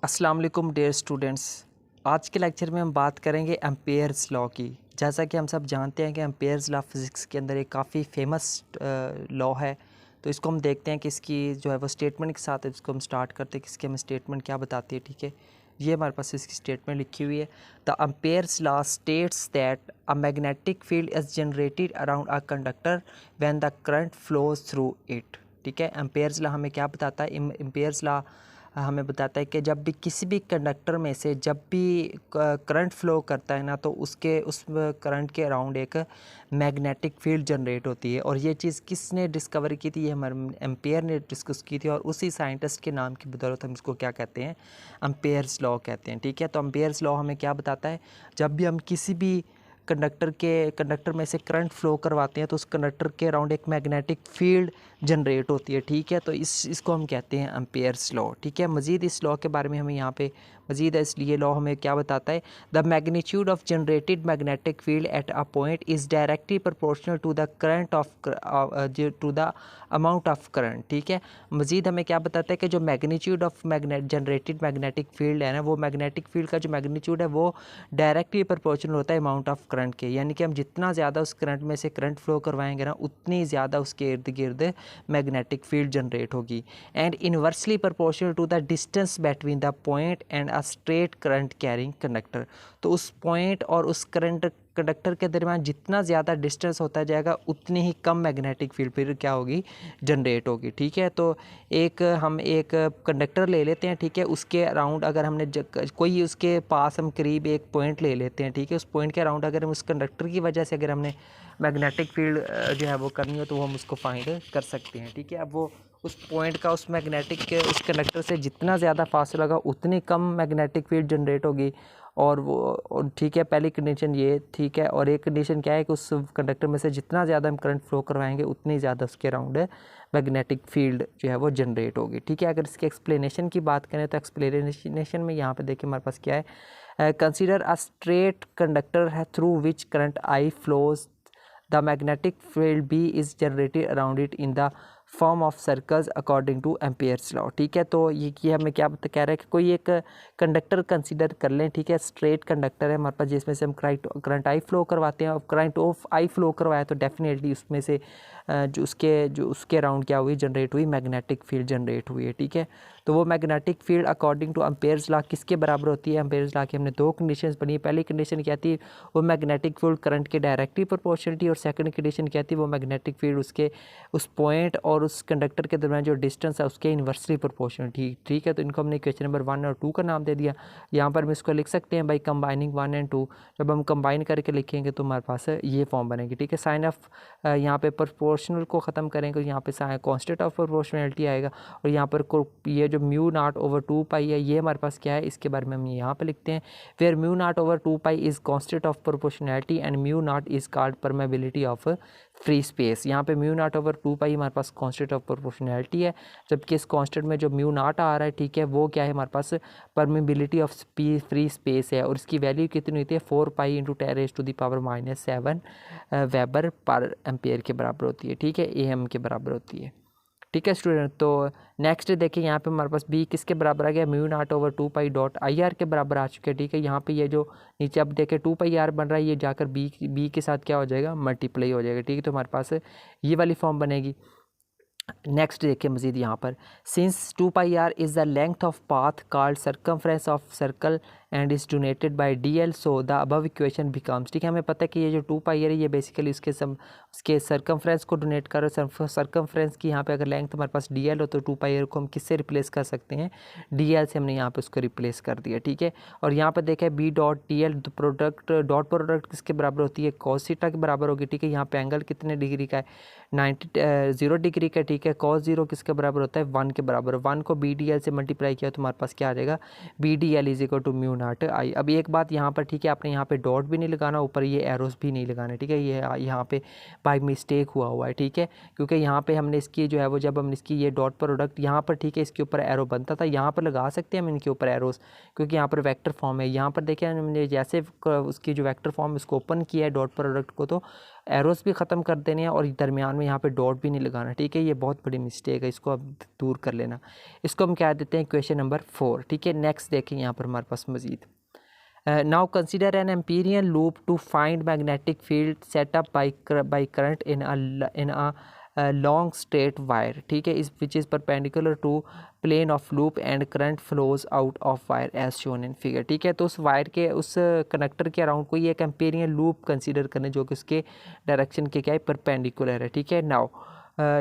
अस्सलाम वालेकुम dear students. आज के लेक्चर में हम बात करेंगे एम्पेयर्स लॉ की। जैसा कि हम सब जानते हैं कि एम्पेयर्स लॉ फिज़िक्स के अंदर एक काफ़ी फेमस लॉ है। तो इसको हम देखते हैं कि इसकी जो है वो स्टेटमेंट के साथ इसको हम स्टार्ट करते हैं कि इसकी हमें स्टेटमेंट क्या बताती है। ठीक है, ये हमारे पास इसकी स्टेटमेंट लिखी हुई है। The Ampere's law states that a magnetic field is generated around a conductor when the current flows through it. ठीक है, एम्पेयर्स लॉ हमें क्या बताता है? एम्पेयर्स लॉ हमें बताता है कि जब भी किसी भी कंडक्टर में से जब भी करंट फ्लो करता है ना, तो उसके उस करंट के अराउंड एक मैग्नेटिक फील्ड जनरेट होती है। और ये चीज़ किसने डिस्कवर की थी? ये हमारे एम्पेयर ने डिस्कस की थी, और उसी साइंटिस्ट के नाम की बदौलत हम इसको क्या कहते हैं? एम्पेयर्स लॉ कहते हैं। ठीक है, तो एम्पेयर्स लॉ हमें क्या बताता है? जब भी हम किसी भी कंडक्टर में से करंट फ्लो करवाते हैं तो उस कंडक्टर के अराउंड एक मैग्नेटिक फील्ड जनरेट होती है। ठीक है, तो इसको हम कहते हैं एम्पेयर्स लॉ। ठीक है, मज़ीद इस लॉ के बारे में हमें यहाँ पे मज़ीद है, इसलिए लॉ हमें क्या बताता है? The magnitude of generated magnetic field at a point is directly proportional to the current of to the amount of current. ठीक है, मज़ीद हमें क्या बताता है कि जो magnitude of generated magnetic field है ना, वो मैग्नेटिक फील्ड का जो मैग्नीट्यूड है वो डायरेक्टली प्रोपोर्शनल होता है अमाउंट ऑफ करंट के। यानी कि हम जितना ज़्यादा उस करंट में से करंट फ्लो करवाएंगे ना, उतनी ज़्यादा उसके इर्द गिर्द मैग्नेटिक फील्ड जनरेट होगी। And inversely proportional to the distance between the point and a straight current carrying conductor. तो उस पॉइंट और उस करंट कंडक्टर के दरमियान जितना ज़्यादा डिस्टेंस होता जाएगा, उतनी ही कम मैग्नेटिक फील्ड फिर क्या होगी? जनरेट होगी। ठीक है, तो हम एक कंडक्टर ले लेते हैं। ठीक है, उसके अराउंड अगर हमने कोई उसके पास हम करीब एक पॉइंट ले लेते हैं। ठीक है, उस पॉइंट के अराउंड अगर हम उस कंडक्टर की वजह से अगर हमने मैग्नेटिक फील्ड जो है वो करनी हो, तो वो हम उसको फाइंड कर सकते हैं। ठीक है, अब वो उस पॉइंट का उस उस कंडक्टर से जितना ज़्यादा फासला होगा, उतनी कम मैग्नेटिक फील्ड जनरेट होगी। और ठीक है, पहली कंडीशन ये ठीक है। और एक कंडीशन क्या है कि उस कंडक्टर में से जितना ज़्यादा हम करंट फ्लो करवाएंगे, उतनी ज़्यादा उसके अराउंड मैग्नेटिक फील्ड जो है वो जनरेट होगी। ठीक है, अगर इसके एक्सप्लेनेशन की बात करें तो एक्सप्लेनेशन में यहाँ पे देखिए हमारे पास क्या है? कंसीडर अ स्ट्रेट कंडक्टर है through which current I flows the magnetic field B is generated around it in the form of circles according to Ampere's law. ठीक है, तो ये हमें क्या कह रहा है कि कोई एक कंडक्टर कंसीडर कर लें। ठीक है, स्ट्रेट कंडक्टर है हमारे पास, जिसमें से हम करंट आई फ्लो करवाते हैं। और करंट ऑफ आई फ्लो करवाया तो डेफिनेटली उसमें से जो उसके अराउंड क्या हुई? जनरेट हुई मैग्नेटिक फील्ड जनरेट हुई है। ठीक है, तो वो magnetic field according to Ampere's law किसके बराबर होती है? एम्पेयर्स लॉ की हमने दो कंडीशंस बनी है। पहली कंडीशन क्या थी? वो मैग्नेटिक फील्ड करंट के डायरेक्टली प्रोपोर्शनल थी। और सेकंड कंडीशन क्या थी? वो मैग्नेटिक फील्ड उसके उस पॉइंट और उस कंडक्टर के दरमियान जो डिस्टेंस है उसके इन्वर्सली प्रोपोर्शनल थी। ठीक है, तो इनको हमने क्वेश्चन नंबर 1 और 2 का नाम दे दिया। यहाँ पर हम इसको लिख सकते हैं बाई कंबाइनिंग 1 एंड 2। जब हम कंबाइन करके लिखेंगे तो हमारे पास ये फॉर्म बनेगी। ठीक है, साइन ऑफ यहाँ पे प्रोपोर्शनल को ख़त्म करेंगे, यहाँ पे कांस्टेंट ऑफ प्रोपोर्शनलिटी आएगा। और यहाँ पर ये जो म्यू नॉट ओवर 2 पाई है, ये हमारे पास क्या है? इसके बारे में हम यहाँ पे लिखते हैं, where mu naught over 2 pi is constant of proportionality and mu naught is called permeability of free space. यहाँ पे म्यू नॉट ओवर 2 पाई हमारे पास कांस्टेंट ऑफ प्रोपोर्शनलिटी है, जबकि इस कांस्टेंट में जो म्यू नॉट आ रहा है, ठीक है, वो क्या है? हमारे पास परमेबिलिटी ऑफ फ्री स्पेस है। और इसकी वैल्यू कितनी होती है? 4 pi into 10⁻⁻⁷ weber per ampere के बराबर होती है। ठीक है, AM के बराबर होती है। ठीक है स्टूडेंट, तो नेक्स्ट देखिए यहाँ पे हमारे पास B किसके बराबर आ गया? Mu naught over 2 Pie dot IR के बराबर आ चुके हैं। ठीक है, यहाँ पे ये जो नीचे अब देखें 2 पाई R बन रहा है, ये जाकर B के साथ क्या हो जाएगा? मल्टीप्लाई हो जाएगा। ठीक है, तो हमारे पास ये वाली फॉर्म बनेगी। नेक्स्ट देखिए मजीद यहाँ पर, since 2 pi R is the length of path called circumference of circle and is donated bye DL, so the above equation becomes. ठीक है, हमें पता है कि ये जो 2 पाई R है, ये बेसिकली उसके सर्कमफ्रेंस को डोनेट कर रहे हैं। सर्कमफ्रेंस की यहाँ पे अगर लेंथ हमारे पास DL हो, तो 2 पाई R को हम किससे रिप्लेस कर सकते हैं? DL से हमने यहाँ पे उसको रिप्लेस कर दिया। ठीक है, और यहाँ पर देखें B dot DL dot product किसके बराबर होती है? कॉस थीटा के बराबर होगी। ठीक है, यहाँ पे एंगल कितने डिग्री का है? 0 डिग्री का। ठीक है, cos 0 किसके बराबर होता है? 1 के बराबर। 1 को BDL से मल्टीप्लाई किया तो हमारे पास क्या आ जाएगा? BDL is equal to mu naught I। अब एक बात यहाँ पर, ठीक है, आपने यहाँ पे डॉट भी नहीं लगाना, ऊपर ये एरोस भी नहीं लगाने। ठीक है, ये यहाँ पे बाय मिस्टेक हुआ है। ठीक है, क्योंकि यहाँ पे हमने इसकी जो है वो, जब हमने इसकी ये डॉट प्रोडक्ट यहाँ पर, ठीक है, इसके ऊपर एरो बनता था, यहाँ पर लगा सकते हैं हम इनके ऊपर एरोस, क्योंकि यहाँ पर वेक्टर फॉर्म है। यहाँ पर देखिए हमने जैसे उसकी जो वेक्टर फॉर्म इसको ओपन किया है डॉट प्रोडक्ट को, तो एरोस भी ख़त्म कर देने हैं और दरमियान में यहाँ पे डॉट भी नहीं लगाना, ठीक है। ये बहुत बड़ी मिस्टेक है, इसको अब दूर कर लेना। इसको हम क्या देते हैं, इक्वेशन नंबर 4, ठीक है। नेक्स्ट देखें यहाँ पर हमारे पास मज़ीद। Now consider an Amperian loop to find magnetic field set up by current in a long straight wire, ठीक है, is which is perpendicular to plane of loop and current flows out of wire as shown in figure, ठीक है। तो उस wire के उस connector के around कोई एक एम्पेरियन लूप कंसीडर करने जो कि उसके डायरेक्शन के क्या है, परपेंडिकुलर है, ठीक है।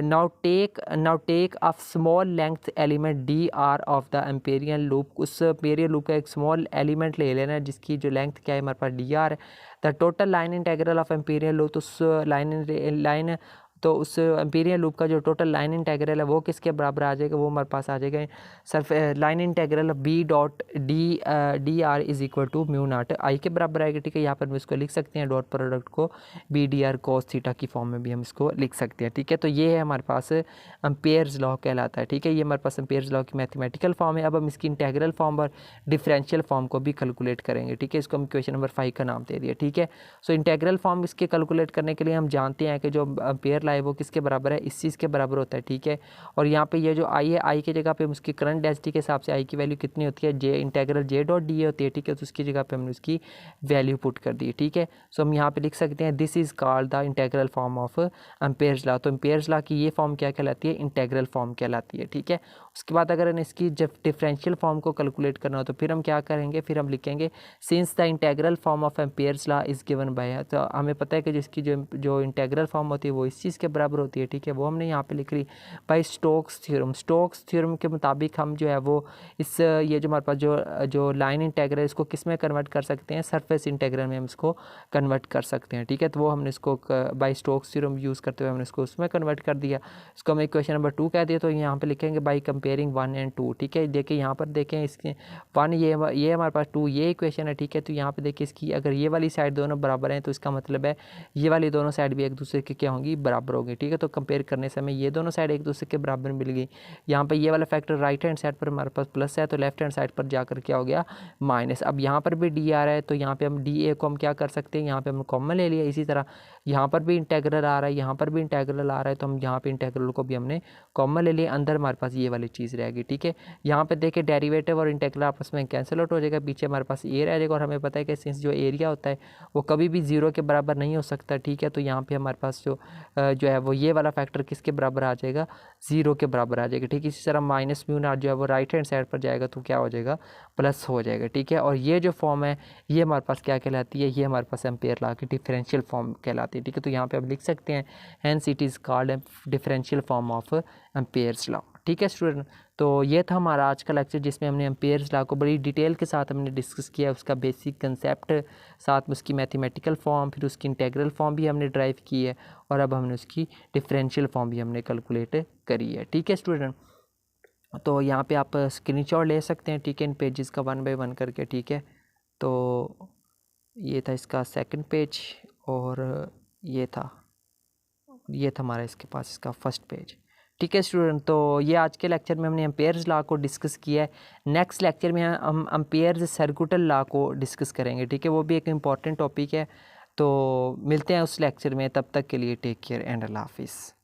now take a small length element dr of the Amperian loop, उस एम्पेरियन लूप का एक स्मॉल एलिमेंट ले लेना है जिसकी जो लेंथ क्या है हमारे पास dr है। The total line integral of Amperian loop, तो उस लाइन तो उस एम्पेरियन लूप का जो टोटल लाइन इंटेग्रल है वो किसके बराबर आ जाएगा, वो हमारे पास आ जाएगा surf line integral B dot d r is equal to mu naught I के बराबर आएगा, ठीक है। यहाँ पर हम इसको लिख सकते हैं डॉट प्रोडक्ट को B D R cos theta की फॉर्म में भी हम इसको लिख सकते हैं, ठीक है। तो ये है हमारे पास एम्पेयर्स लॉ कहलाता है, ठीक है। ये हमारे पास एम्पेयर्स लॉ की मैथमेटिकल फॉर्म है। अब हम इसकी इंटेग्रल फॉर्म और डिफरेंशियल फॉर्म को भी कैलकुलेट करेंगे, ठीक है। इसको हम क्वेश्चन नंबर 5 का नाम दे दिया, ठीक है। सो इंटेग्रल फॉर्म इसके कैलकुलेट करने के लिए हम जानते हैं कि जो एम्पेयर लाए वो किसके बराबर है, इस चीज़ के बराबर होता है, ठीक है। और यहाँ पे ये जो आई है, आई की जगह पे हम उसकी करंट डेंसिटी के हिसाब से आई की वैल्यू कितनी होती है, J integral J dot d A होती है, ठीक है। तो उसकी जगह पे हमने उसकी वैल्यू पुट कर दी, ठीक है। सो हम यहाँ पे लिख सकते हैं this is called the integral form of Ampere's law. तो एम्पेयर्स लॉ की ये फॉर्म क्या कहलाती है, इंटेग्रल फॉर्म कहलाती है, ठीक है। उसके बाद अगर इसकी जब डिफरेंशियल फॉर्म को कैलकुलेट करना हो तो फिर हम क्या करेंगे, फिर हम लिखेंगे since the integral form of Ampere's law is given by, तो हमें पता है कि जिसकी जो इंटेग्रल फॉर्म होती है वो इस चीज़ के बराबर होती है, ठीक है। वो हमने यहाँ पे लिख ली by Stokes theorem. Stokes theorem के मुताबिक हम जो है वो इस ये जो हमारे पास जो लाइन इंटेग्रल है इसको किस में कन्वर्ट कर सकते हैं, सरफेस इंटेग्रल में हम इसको कन्वर्ट कर सकते हैं, ठीक है। तो वो हमने इसको बाय स्टोक्स थ्योरम यूज़ करते हुए हमने इसको उसमें कन्वर्ट कर दिया। इसको हम इक्वेशन नंबर 2 कह दिया, तो यहाँ पे लिखेंगे बाय कंपेयरिंग 1 एंड 2, ठीक है। देखिए यहाँ पर देखें इसके 1 ये हमारे पास 2 ये इक्वेशन है, ठीक है। तो यहाँ पे देखिए इसकी अगर ये वाली साइड दोनों बराबर हैं तो इसका मतलब है ये वाली दोनों साइड भी एक दूसरे के क्या होंगी, बराबर होंगी, ठीक है। तो कंपेयर करने से हमें ये दोनों साइड एक दूसरे के बराबर मिल गई। यहाँ पे ये वाला फैक्टर राइट हैंड साइड पर हमारे पास प्लस है तो लेफ्ट हैंड साइड पर जाकर क्या हो गया, माइनस। अब यहाँ पर भी डी आ रहा है तो यहाँ पे हम डी ए को हम क्या कर सकते हैं, यहाँ पे हम कॉमन ले लिया। इसी तरह यहाँ पर भी इंटेग्रल आ रहा है, यहाँ पर भी इंटेग्रल आ रहा है, तो हम यहाँ पे इंटेग्रल को भी हमने कॉमन ले लिया। अंदर हमारे पास ये वाली चीज़ रहेगी, ठीक है। यहाँ पे देखिए डेरिवेटिव और इंटेग्रल आपस में कैंसिल आउट हो जाएगा, पीछे हमारे पास ए रह जाएगा। और हमें पता है कि सिंस जो एरिया होता है वो कभी भी 0 के बराबर नहीं हो सकता, ठीक है। तो यहाँ पे हमारे पास जो है वो ये वाला फैक्टर किसके बराबर आ जाएगा, 0 के बराबर आ जाएगा, ठीक है। इसी तरह माइनस म्यू नॉट जो है वो राइट हैंड साइड पर जाएगा तो क्या हो जाएगा, प्लस हो जाएगा, ठीक है। और ये जो फॉर्म है ये हमारे पास क्या कहलाती है, ये हमारे पास एम्पेयर लॉ की डिफरेंशियल फॉर्म कहलाती है, ठीक है। तो यहाँ पे आप लिख सकते हैं hence it is called differential form of Ampere's law, ठीक है स्टूडेंट। तो ये था हमारा आज का लेक्चर जिसमें हमने एम्पेयर्स लॉ को बड़ी डिटेल के साथ हमने डिस्कस किया, उसका बेसिक कंसेप्ट, साथ में उसकी मैथमेटिकल फॉर्म, फिर उसकी इंटेग्रल फॉर्म भी हमने ड्राइव की है और अब हमने उसकी डिफरेंशियल फॉर्म भी हमने कैलकुलेट करी है, ठीक है स्टूडेंट। तो यहाँ पे आप स्क्रीनशॉट ले सकते हैं, ठीक है, इन पेजेस का 1 बाय 1 करके, ठीक है। तो ये था इसका सेकंड पेज और ये था हमारा इसके पास इसका फर्स्ट पेज, ठीक है स्टूडेंट। तो ये आज के लेक्चर में हमने एम्पेयर्स लॉ को डिस्कस किया है। नेक्स्ट लेक्चर में हम एम्पेयर्स सर्कुटल लॉ को डिस्कस करेंगे, ठीक है। वो भी एक इम्पॉर्टेंट टॉपिक है। तो मिलते हैं उस लेक्चर में, तब तक के लिए टेक केयर एंड अल्लाह हाफिज़।